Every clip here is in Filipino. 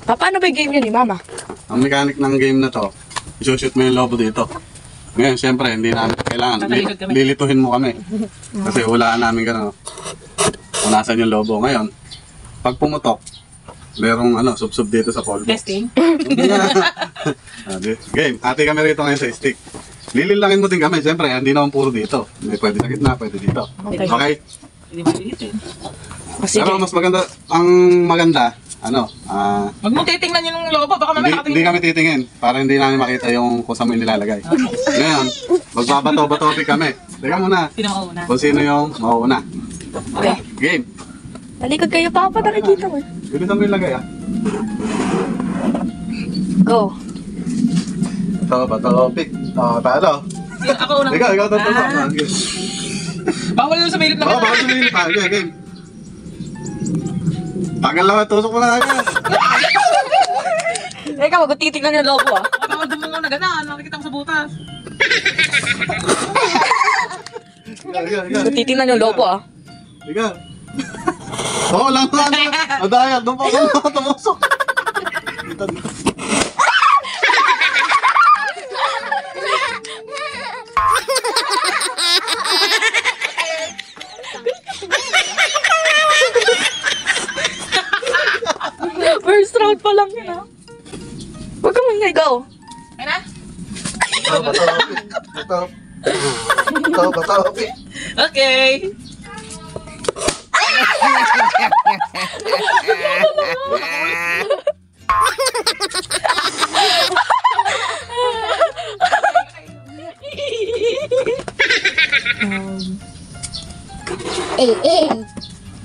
Paano ba yung game yun ni Mama? Ang mechanic ng game na to, isushoot mo yung lobo dito. Ngayon, siyempre, hindi namin kailangan. Lilituhin mo kami. Kasi hulaan namin gano'n. Kung nasan yung lobo. Ngayon, pag pumutok, merong sub-sub dito sa polvo. Testing. Game, ate kami rito ngayon sa stick. Lililangin mo din kami, siyempre, hindi naman puro dito. May pwede sa gitna, pwede dito. Okay? Hindi maliit eh. Pero mas maganda, ang maganda, Wag mo titingnan yung lobo, baka mamaya hindi kami titingin para hindi namin makita yung kung saan mo nilalagay. Ngayon, magbabato-bato kami. Teka muna. Sino mauna? Kung sino yung mauuna. Okay. Game. Talikod kayo, Papa. Nakikita mo. Bilisan mo yung lagay, Go. Bato-bato-pick. Talo. Ako unang. Ikaw, totoo. Bawal yung sumilip na Baka sumili pa. Game. Tagal lang, tusok mo na agad. Ikaw, magtitignan yung lobo ah. Baka doon mo na ganaan, nakikita mo sa butas. Magtitignan yung lobo ah. Ikaw. Oo, lang na. Adaya, doon pa ako tumusok. First round pa lang yun ah. Huwag ka muna, go. Ay na? Bato-bato-pick. Okay.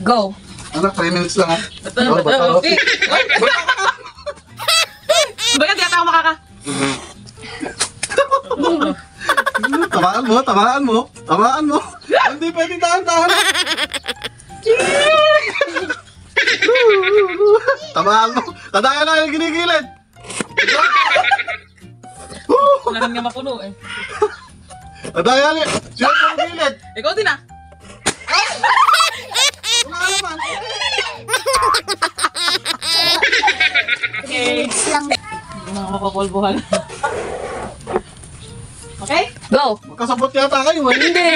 Go. 3 minutes lang ha. Okay. Baga, di ata ako makaka. Tamaan mo. Hindi pwedeng tahan-tahan. Tamaan mo. Kadaya na yung ginigilid. Wala nang nga mapuno eh. Kadaya na yung ginigilid. Ikaw din ah. Wala naman. Okay. Hindi mga mapapolbuhan. Okay? Go. Magkasabot yata kayo. Hindi.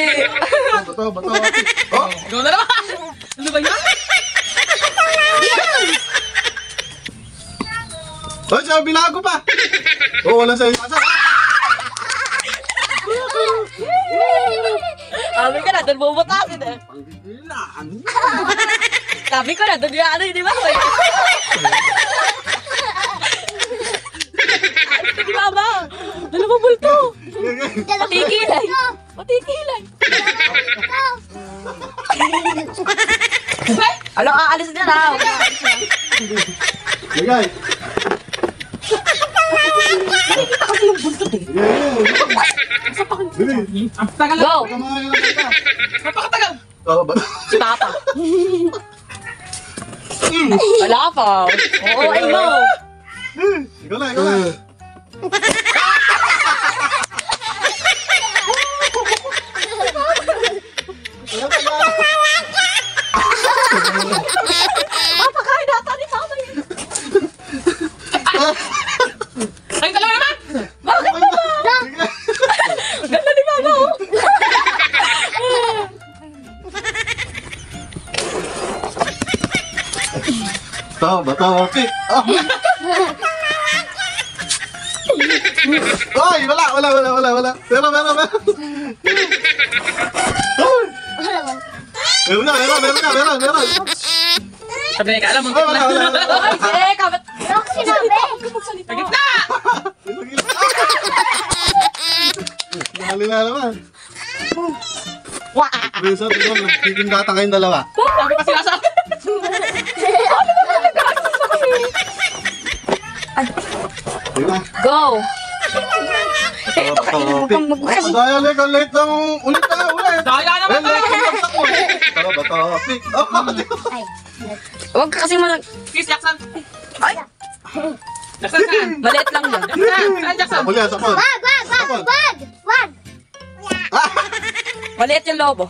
Bato. Oh, Ikaw na naman. Ano ba yan? oh, siya binago pa. Oh, wala sa'yo. Sabi ka na, doon bubutasin eh. Panggigilaan. Sabi ko na, doon yung di ba? Di ba ba? Dalawang bulto. Patikilay. Alam, aalis na na. Ligay. Kasi yung bulto eh. Dili. Tagal lang. Go. Kamahin na kita. Napakatagal. Si Papa. Wala pa. Oo, ay mo. Ikaw na. Papa, kain nata ni Papa yun. Ay, dalawa naman. Bakit ba? Ganda ni Papa oh. Bato. Pick. Ay, wala. Pero. Meron. Sabi ka, alam mo. Ay, wala. Ay, seka. Ba't Ako sinabi. magsalita? Sa gitna. Dali na naman. Wah! Minsan, nagkikindata kayong dalawa. Sabi pa sinasabi. Sige na. Go! Ito kayo kang mag-kasi. Daya, late lang. Ulit. Daya naman Bato. Pick. Ay. Huwag ka kasi Kiss, Jackson. Ay! Jackson, saan? Maliit lang yan. Saan, Jackson? Sapol. Wag. Maliit yung lobo.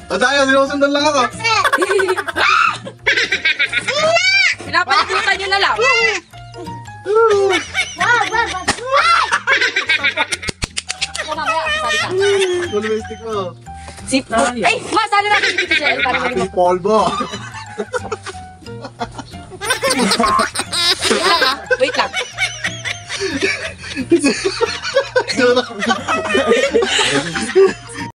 Tayo, sinusundan lang ako. Pinapalikutan nyo na lang. Wag, wag, wag. Ako mamaya, sabi ka. Pulwistik mo. Si... Ay, ma, sali natin dito si El. Para Ating polvo. Wait lang, ha? Wait lang.